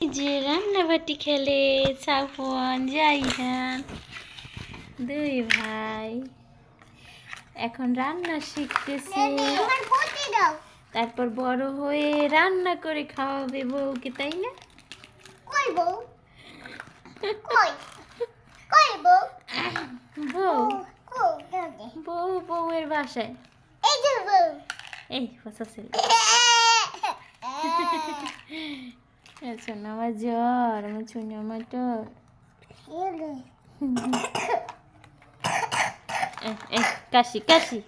এই যে রান্নাবাটি খেলে সাফওয়ান জাইহান দুই ভাই এখন রান্না শিখতেছে। তারপর বড় হয়ে রান্না করে খাওয়াবে বউকে, তাই না? বউ বউয়ের বাসায় এই ফসা ছেলে আমার জ্বর, আমার ছুনি, আমার জ্বর। কাশি কাশি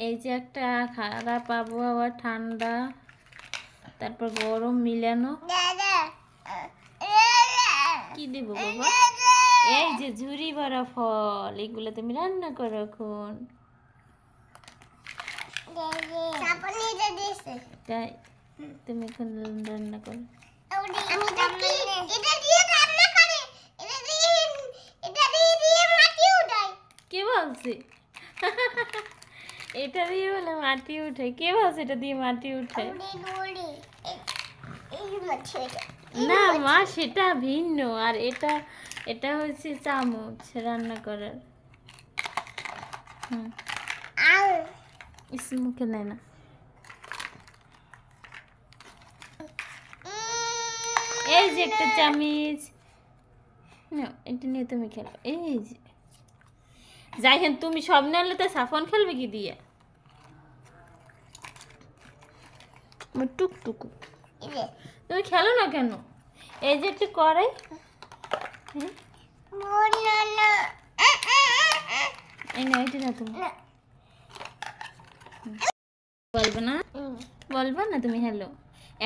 এই যে একটা খারাপ আবহাওয়া, ঠান্ডা তারপর গরম মিলানো। কি দেবো বাবা? এই যে ঝুরি ভরা ফল, এগুলো তুমি রান্না করো এখন। তাই তুমি এখন রান্না করো। কে বলছে এটা দিয়ে বলে মাটি উঠে? কে বলছে এটা দিয়ে মাটি উঠে? না মা, সেটা ভিন্ন, আর এটা এটা হচ্ছে চামচ রান্না করার। মুখে নেয় না। এই যে একটা চামিচ, এটা নিয়ে তুমি খেলো। এই যে যাইহেন, তুমি সব নিলে তো সাফন খেলবে কি দিয়ে? টুকটুকু তুমি খেলো না কেন? এই যে একটু করাই, এই না, এটা না তুমি বলবে না, বলবে না তুমি হ্যালো।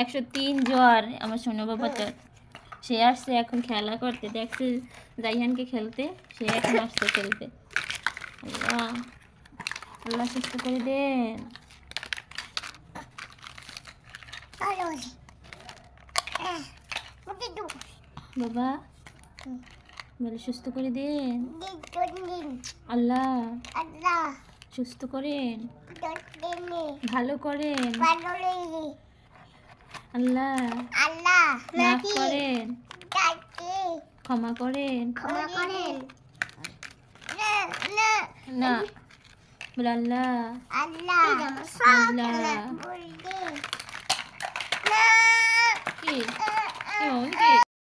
103 জ্বর আমার সোনা বাবাটার। সে আসছে এখন খেলা করতে, দেখছে জাইহানকে খেলতে, সে এখন আসছে খেলতে। আল্লাহ আল্লাহ সুস্থ করে দেন। বাবা বলে সুস্থ করে দেন। আল্লাহ সুস্থ করেন, ভালো করেন, আল্লাহ মাফ করেন, ক্ষমা করেন। না বলে আল্লাহ আল্লাহ কি